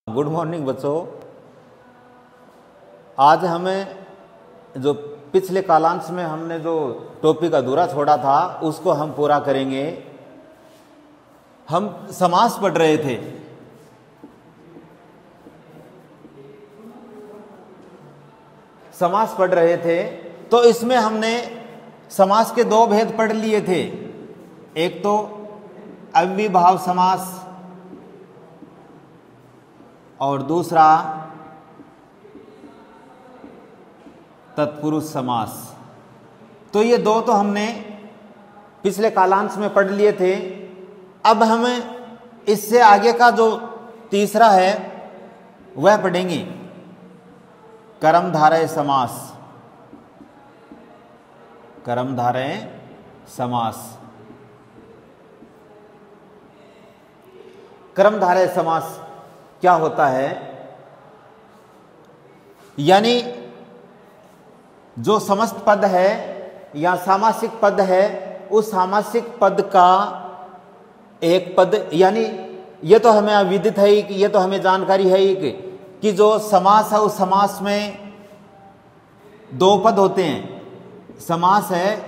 Good morning बच्चों। आज हमें जो पिछले कालांश में हमने जो टॉपिक अधूरा छोड़ा था उसको हम पूरा करेंगे। हम समास पढ़ रहे थे। समास पढ़ रहे थे तो इसमें हमने समास के दो भेद पढ़ लिए थे। एक तो अव्ययीभाव समास और दूसरा तत्पुरुष समास। तो ये दो तो हमने पिछले कालांश में पढ़ लिए थे। अब हमें इससे आगे का जो तीसरा है वह पढ़ेंगे, कर्मधारय समास। कर्मधारय समास। कर्मधारय समास क्या होता है? यानी जो समस्त पद है या सामासिक पद है, उस सामासिक पद का एक पद, यानी ये तो हमें अविदित है कि ये तो हमें जानकारी है कि जो समास है उस समास में दो पद होते हैं। समास है,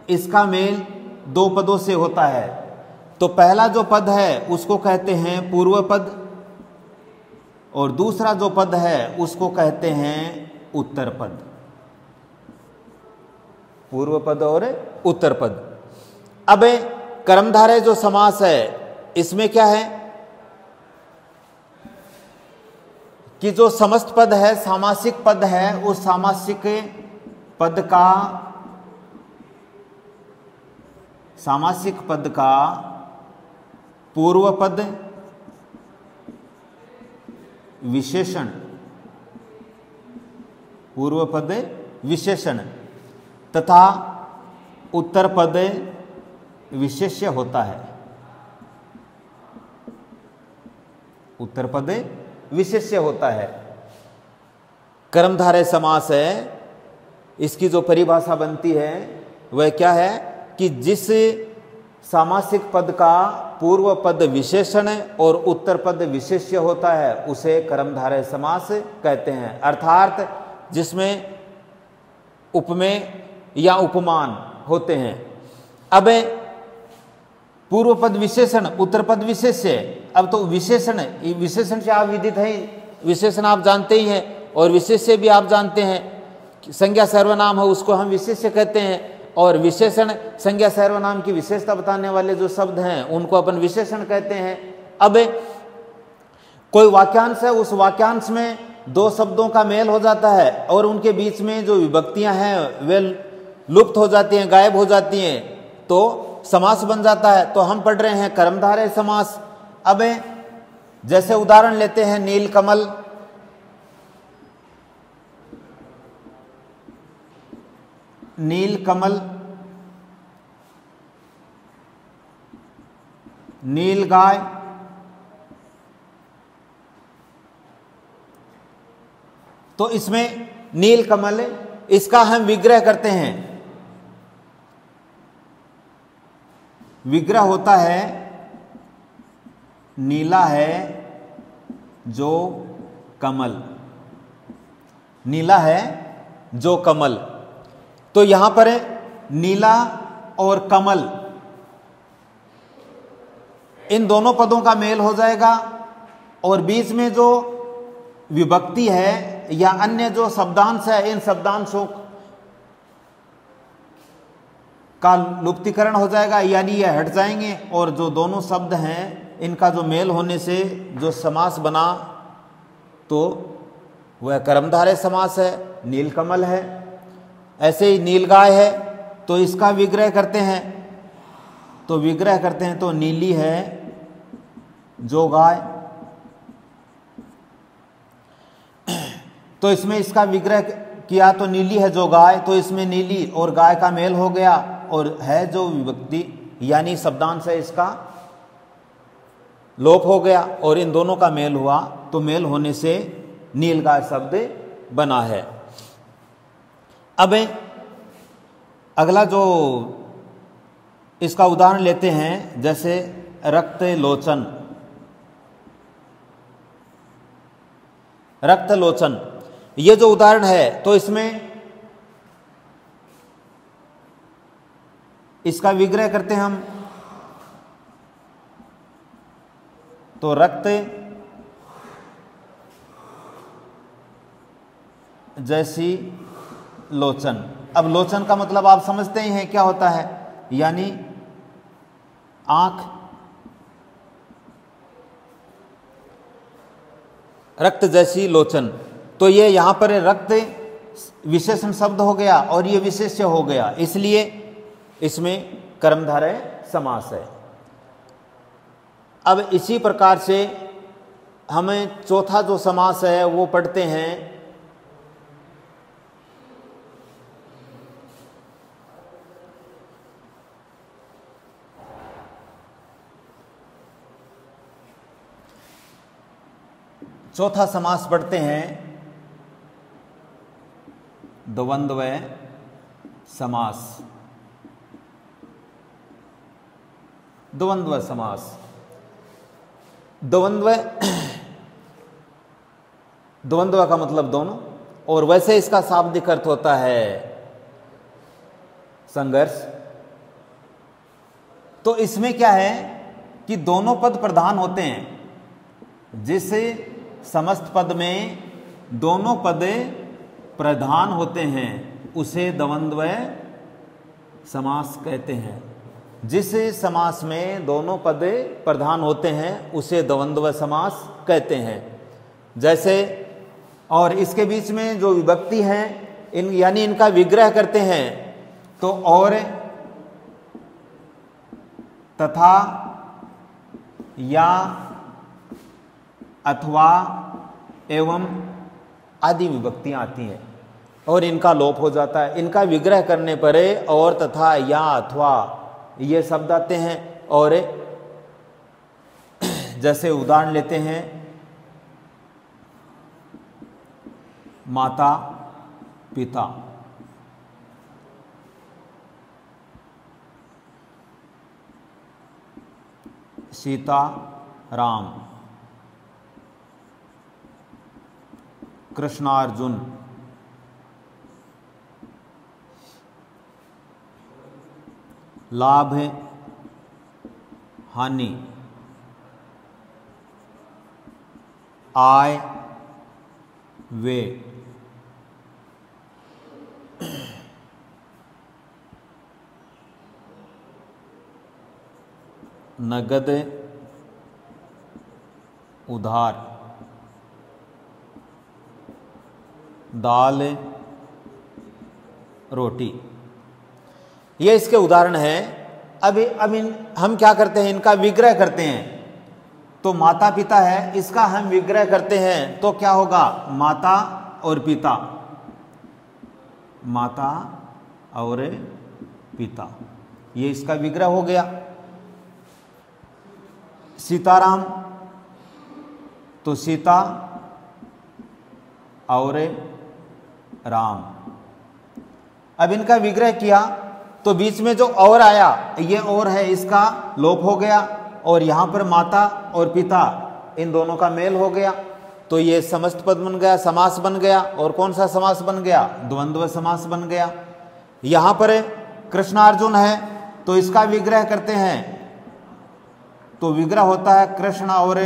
इसका मेल दो पदों से होता है। तो पहला जो पद है उसको कहते हैं पूर्व पद और दूसरा जो पद है उसको कहते हैं उत्तर पद। पूर्व पद और उत्तर पद। अब कर्मधारय जो समास है इसमें क्या है कि जो समस्त पद है, सामासिक पद है, उस सामासिक पद का, सामासिक पद का पूर्व पद विशेषण, पूर्व पद विशेषण तथा उत्तर पद विशेष्य होता है। उत्तर पद विशेष्य होता है। कर्मधारय समास है, इसकी जो परिभाषा बनती है वह क्या है कि जिस सामासिक पद का पूर्व पद विशेषण और उत्तर पद विशेष्य होता है उसे कर्मधारय समास कहते हैं। अर्थात जिसमें उपमेय या उपमान होते हैं। अब पूर्व पद विशेषण, उत्तर पद विशेष्य। अब तो विशेषण, विशेषण से आप विदित हैं, विशेषण आप जानते ही हैं और विशेष्य भी आप जानते हैं। संज्ञा सर्वनाम है उसको हम विशेष्य कहते हैं और विशेषण, संज्ञा सर्वनाम की विशेषता बताने वाले जो शब्द हैं उनको अपन विशेषण कहते हैं। अब कोई वाक्यांश है, उस वाक्यांश में दो शब्दों का मेल हो जाता है और उनके बीच में जो विभक्तियां हैं वे लुप्त हो जाती हैं, गायब हो जाती हैं, तो समास बन जाता है। तो हम पढ़ रहे हैं कर्मधारय समास। अब जैसे उदाहरण लेते हैं नीलकमल। नीलकमल, नीलगाय, तो इसमें नीलकमल, इसका हम विग्रह करते हैं। विग्रह होता है नीला है जो कमल। नीला है जो कमल। तो यहां पर नीला और कमल, इन दोनों पदों का मेल हो जाएगा और बीच में जो विभक्ति है या अन्य जो शब्दांश है, इन शब्दांशों का लुप्तीकरण हो जाएगा, यानी ये हट जाएंगे और जो दोनों शब्द हैं इनका जो मेल होने से जो समास बना तो वह कर्मधारय समास है। नीलकमल है, ऐसे ही नीलगाय है तो इसका विग्रह करते हैं। तो विग्रह करते हैं तो नीली है जो गाय। तो इसमें इसका विग्रह किया तो नीली है जो गाय, तो इसमें नीली और गाय का मेल हो गया और है जो विभक्ति यानी शब्दांश है इसका लोप हो गया और इन दोनों का मेल हुआ तो मेल होने से नीलगाय शब्द बना है। अब अगला जो इसका उदाहरण लेते हैं, जैसे रक्त लोचन। रक्त लोचन। ये जो उदाहरण है तो इसमें इसका विग्रह करते हैं हम, तो रक्त जैसी लोचन। अब लोचन का मतलब आप समझते ही हैं क्या होता है, यानी आंख। रक्त जैसी लोचन, तो ये यहां पर रक्त विशेषण शब्द हो गया और ये विशेष्य हो गया, इसलिए इसमें कर्मधारय समास है। अब इसी प्रकार से हमें चौथा जो समास है वो पढ़ते हैं चौथा समास पढ़ते हैं द्वंद्व समास। द्वंद्व समास, द्वंद्व का मतलब दोनों, और वैसे इसका शाब्दिक अर्थ होता है संघर्ष। तो इसमें क्या है कि दोनों पद प्रधान होते हैं। जिस समस्त पद में दोनों पद प्रधान होते हैं उसे द्वंद्व समास कहते हैं। जिस समास में दोनों पद प्रधान होते हैं उसे द्वंद्व समास कहते हैं। जैसे, और इसके बीच में जो विभक्ति है यानी इनका विग्रह करते हैं तो और, तथा, या, अथवा, एवं आदि विभक्तियां आती हैं और इनका लोप हो जाता है। इनका विग्रह करने पर और, तथा, या, अथवा ये शब्द आते हैं। और जैसे उदाहरण लेते हैं माता पिता, सीता राम, कृष्णार्जुन, लाभ हानि, आय वे, नगद उधार, दाल रोटी, ये इसके उदाहरण हैं। अब हम क्या करते हैं, इनका विग्रह करते हैं। तो माता पिता है, इसका हम विग्रह करते हैं तो क्या होगा, माता और पिता, माता और पिता, ये इसका विग्रह हो गया। सीताराम, तो सीता और राम। अब इनका विग्रह किया तो बीच में जो और आया, ये और है, इसका लोप हो गया और यहां पर माता और पिता इन दोनों का मेल हो गया, तो ये समस्त पद बन गया, समास बन गया। और कौन सा समास बन गया, द्वंद्व समास बन गया। यहां पर कृष्णार्जुन है तो इसका विग्रह करते हैं तो विग्रह होता है कृष्ण और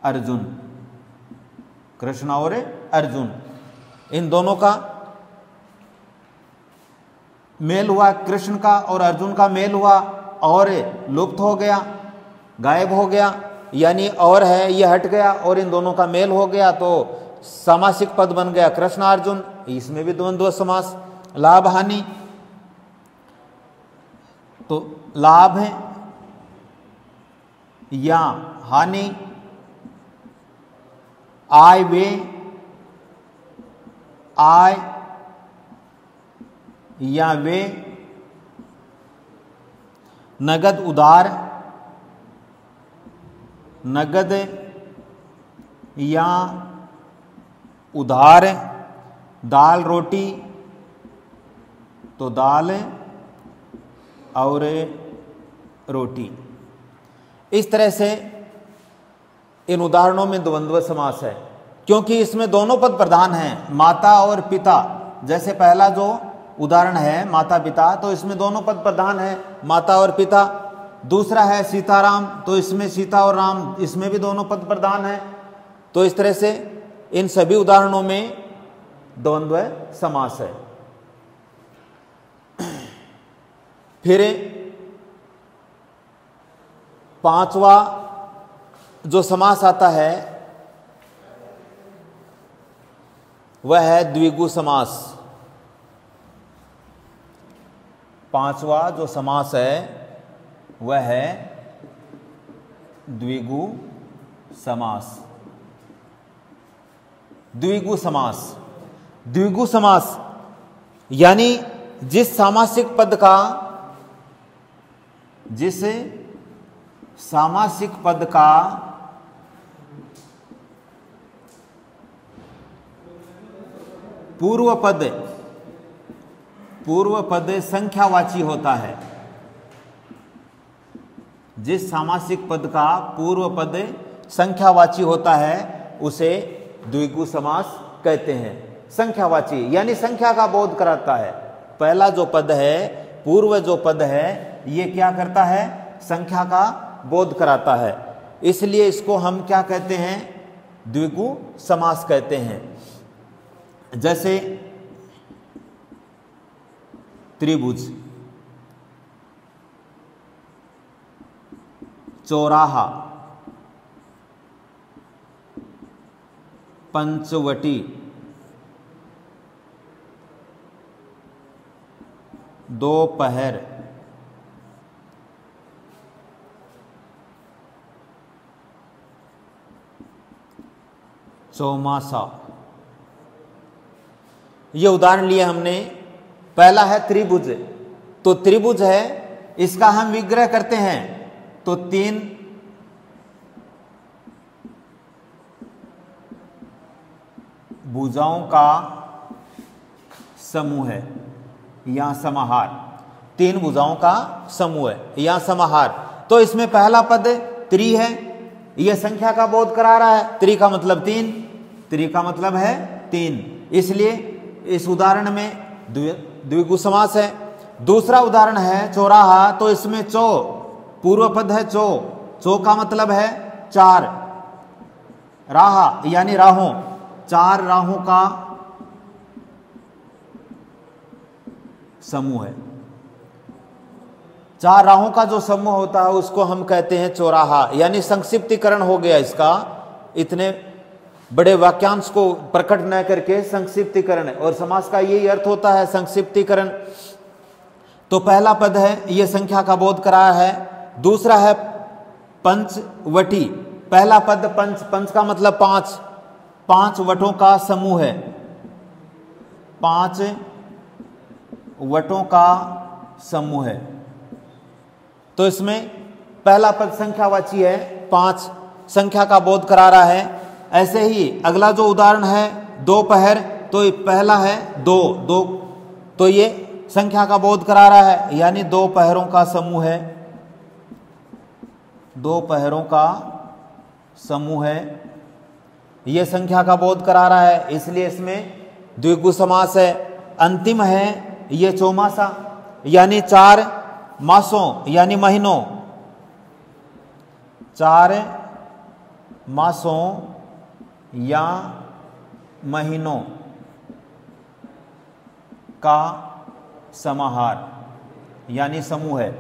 अर्जुन, कृष्ण और अर्जुन, इन दोनों का मेल हुआ, कृष्ण का और अर्जुन का मेल हुआ और लुप्त हो गया, गायब हो गया, यानी और है ये हट गया और इन दोनों का मेल हो गया तो सामासिक पद बन गया कृष्ण अर्जुन। इसमें भी द्वंद्व समास। लाभ हानि, तो लाभ है या हानि, आय वे, आय या वे, नगद उधार, नगद या उधार, दाल रोटी, तो दाल और रोटी। इस तरह से इन उदाहरणों में द्वंद्व समास है। क्योंकि इसमें दोनों पद प्रधान हैं, माता और पिता। जैसे पहला जो उदाहरण है माता पिता, तो इसमें दोनों पद प्रधान हैं, माता और पिता। दूसरा है सीताराम, तो इसमें सीता और राम, इसमें भी दोनों पद प्रधान हैं। तो इस तरह से इन सभी उदाहरणों में द्वंद्व समास है। फिर पांचवा जो समास आता है वह है द्विगु समास। पांचवा जो समास है वह है द्विगु समास। द्विगु समास, द्विगु समास यानी जिस सामासिक पद का पूर्व पद संख्यावाची होता है, जिस सामासिक पद का पूर्व पद संख्यावाची होता है उसे द्विगु समास कहते हैं। संख्यावाची यानी संख्या का बोध कराता है। पहला जो पद है, पूर्व जो पद है, ये क्या करता है? संख्या का बोध कराता है। इसलिए इसको हम क्या कहते हैं? द्विगु समास कहते हैं। जैसे त्रिभुज, चौराहा, पंचवटी, दोपहर, चौमासा। ये उदाहरण लिए हमने। पहला है त्रिभुज, तो त्रिभुज है, इसका हम विग्रह करते हैं तो 3 भुजाओं का समूह है या समाहार। 3 भुजाओं का समूह है या समाहार। तो इसमें पहला पद त्रि है, यह संख्या का बोध करा रहा है। त्रि का मतलब 3, त्रि का मतलब है 3, इसलिए इस उदाहरण में द्विगु समास है। दूसरा उदाहरण है चौराहा, तो इसमें चौ पूर्व पद है चौ, चौ का मतलब है 4, राहा यानी राहों, 4 राहों का समूह है। 4 राहों का जो समूह होता है उसको हम कहते हैं चौराहा, यानी संक्षिप्तीकरण हो गया इसका। इतने बड़े वाक्यांश को प्रकट न करके संक्षिप्तीकरण, और समास का यही अर्थ होता है संक्षिप्तीकरण। तो पहला पद है यह संख्या का बोध करा है। दूसरा है पंचवटी, पहला पद पंच, पंच का मतलब 5, 5 वटों का समूह है, 5 वटों का समूह है। तो इसमें पहला पद संख्यावाची है, 5 संख्या का बोध करा रहा है। ऐसे ही अगला जो उदाहरण है दोपहर, तो पहला है 2, 2, तो ये संख्या का बोध करा रहा है, यानी 2 पहरों का समूह है, 2 पहरों का समूह है, यह संख्या का बोध करा रहा है, इसलिए इसमें द्विगु समास है। अंतिम है ये चौमासा, यानी 4 मासों यानी महीनों, 4 मासों या महीनों का समाहार यानी समूह है।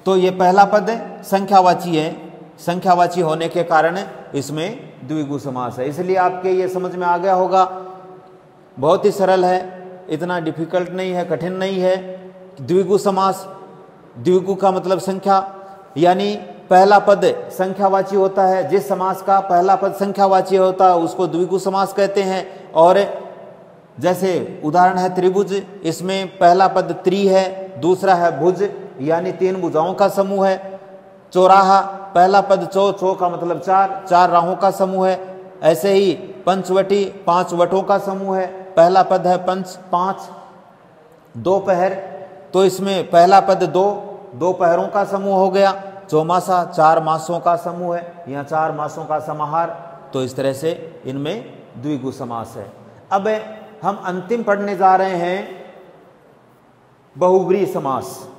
तो ये पहला पद संख्यावाची है, संख्यावाची होने के कारण इसमें द्विगु समास है। इसलिए आपके ये समझ में आ गया होगा, बहुत ही सरल है, इतना डिफिकल्ट नहीं है, कठिन नहीं है। द्विगु समास, द्विगु का मतलब संख्या, यानी पहला पद संख्यावाची होता है। जिस समास का पहला पद संख्यावाची होता है उसको द्विगु समास कहते हैं। और जैसे उदाहरण है त्रिभुज, इसमें पहला पद त्रि है, दूसरा है भुज यानी 3 भुजाओं का समूह है। चौराहा, पहला पद चौ, चौ का मतलब 4, 4 राहों का समूह है। ऐसे ही पंचवटी, 5 वटों का समूह है, पहला पद है पंच, 5। दोपहर, तो इसमें पहला पद 2, 2 पहरों का समूह हो गया। चौमासा, 4 मासों का समूह है या 4 मासों का समाहार। तो इस तरह से इनमें द्विगु समास है। अब हम अंतिम पढ़ने जा रहे हैं बहुव्रीहि समास।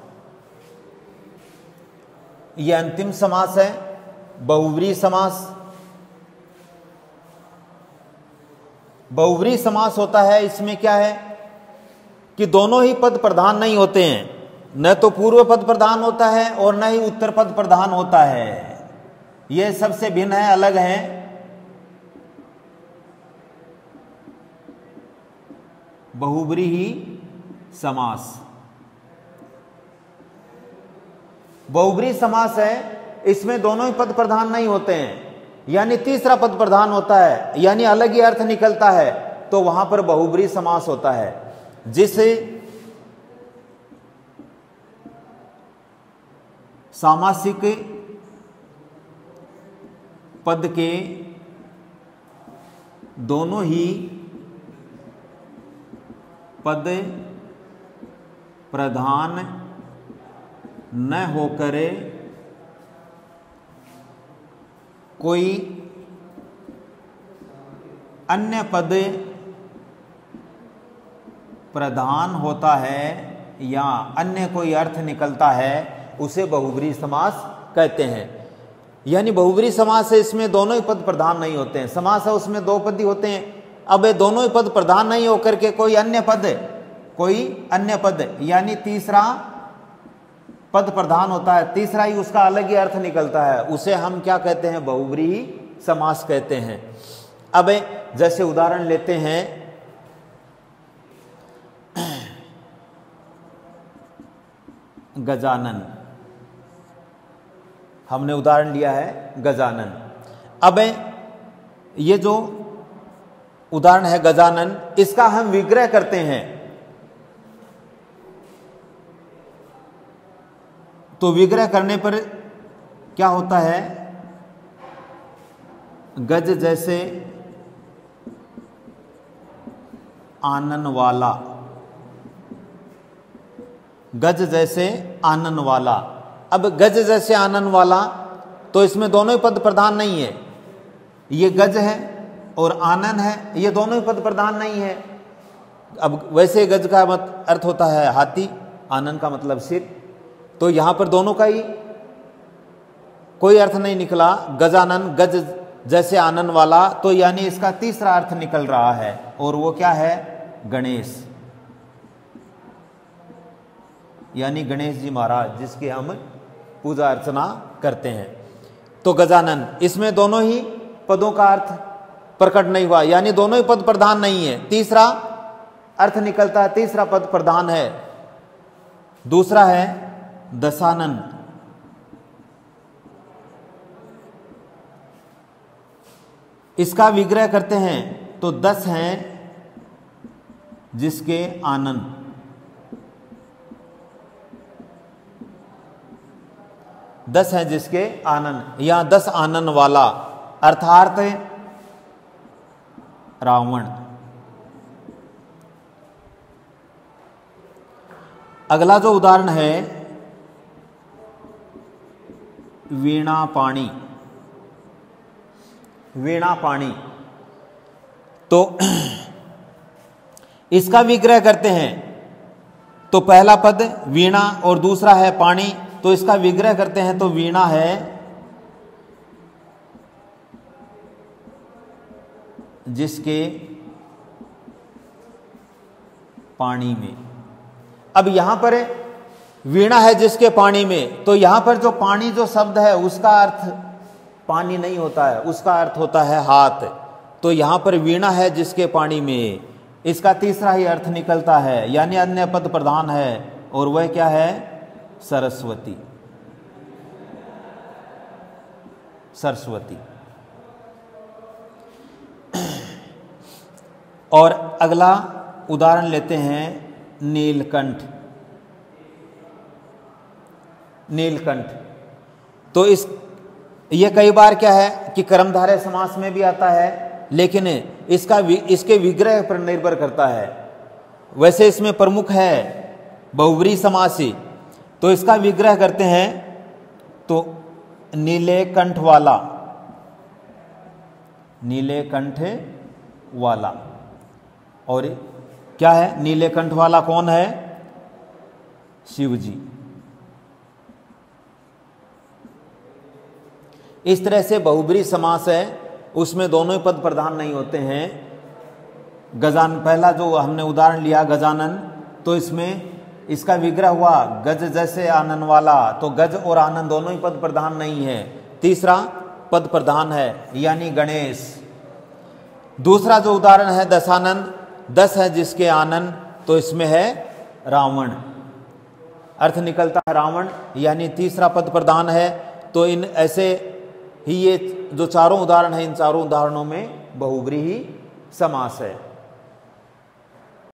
यह अंतिम समास है बहुव्रीहि समास। बहुव्रीहि समास होता है, इसमें क्या है कि दोनों ही पद प्रधान नहीं होते हैं, न तो पूर्व पद प्रधान होता है और न ही उत्तर पद प्रधान होता है। यह सबसे भिन्न है, अलग है। बहुव्रीहि समास बहुव्रीहि समास है, इसमें दोनों ही पद प्रधान नहीं होते हैं, यानी तीसरा पद प्रधान होता है, यानी अलग ही अर्थ निकलता है, तो वहां पर बहुव्रीहि समास होता है। जिस सामासिक पद के दोनों ही पद प्रधान न होकर कोई अन्य पद प्रधान होता है या अन्य कोई अर्थ निकलता है, उसे बहुव्रीहि समास कहते हैं। यानी बहुव्रीहि समास है, इसमें दोनों ही पद प्रधान नहीं होते हैं। समास है उसमें दो पद ही होते हैं। अब ये दोनों ही पद प्रधान नहीं होकर के कोई अन्य पद यानी तीसरा पद प्रधान होता है, तीसरा ही उसका अलग ही अर्थ निकलता है, उसे हम क्या कहते हैं? बहुव्रीहि समास कहते हैं। अब जैसे उदाहरण लेते हैं, गजानन, हमने उदाहरण लिया है गजानन। अब ये जो उदाहरण है गजानन, इसका हम विग्रह करते हैं तो विग्रह करने पर क्या होता है? गज जैसे आनन वाला, गज जैसे आनन वाला। अब गज जैसे आनन वाला, तो इसमें दोनों ही पद प्रधान नहीं है। ये गज है और आनन है, ये दोनों ही पद प्रधान नहीं है। अब वैसे गज का अर्थ होता है हाथी, आनन का मतलब सिर, तो यहां पर दोनों का ही कोई अर्थ नहीं निकला। गजानन, गज जैसे आनन वाला, तो यानी इसका तीसरा अर्थ निकल रहा है, और वो क्या है? गणेश, यानी गणेश जी महाराज, जिसकी हम पूजा अर्चना करते हैं। तो गजानन, इसमें दोनों ही पदों का अर्थ प्रकट नहीं हुआ, यानी दोनों ही पद प्रधान नहीं है, तीसरा अर्थ निकलता है, तीसरा पद प्रधान है। दूसरा है दशानन, इसका विग्रह करते हैं तो 10 हैं जिसके आनन, 10 हैं जिसके आनन, या 10 आनन वाला, अर्थात रावण। अगला जो उदाहरण है वीणा पाणी, वीणा पाणी, तो इसका विग्रह करते हैं तो पहला पद वीणा और दूसरा है पाणी, तो इसका विग्रह करते हैं तो वीणा है जिसके पाणी में। अब यहां पर वीणा है जिसके पाणी में, तो यहां पर जो पाणी जो शब्द है उसका अर्थ पानी नहीं होता है, उसका अर्थ होता है हाथ। तो यहां पर वीणा है जिसके पाणी में, इसका तीसरा ही अर्थ निकलता है, यानी अन्य पद प्रधान है, और वह क्या है? सरस्वती, सरस्वती। और अगला उदाहरण लेते हैं नीलकंठ, नीलकंठ। तो ये कई बार क्या है कि कर्मधारय समास में भी आता है, लेकिन इसके विग्रह पर निर्भर करता है। वैसे इसमें प्रमुख है बहुव्रीहि समास, तो इसका विग्रह करते हैं तो नीले कंठ वाला, नीले कंठ वाला। और क्या है नीले कंठ वाला? कौन है? शिव जी। इस तरह से बहुब्री समास है, उसमें दोनों ही पद प्रधान नहीं होते हैं। पहला जो हमने उदाहरण लिया गजानन, तो इसमें इसका विग्रह हुआ गज जैसे आनन वाला, तो गज और आनंद दोनों ही पद प्रधान नहीं है। तीसरा पद प्रधान है यानी गणेश। दूसरा जो उदाहरण है दशानन, 10 है जिसके आनंद, तो इसमें है रावण, अर्थ निकलता है रावण, यानी तीसरा पद प्रधान है। तो इन ऐसे ही ये जो चारों उदाहरण है, इन चारों उदाहरणों में बहुब्रीही समास है।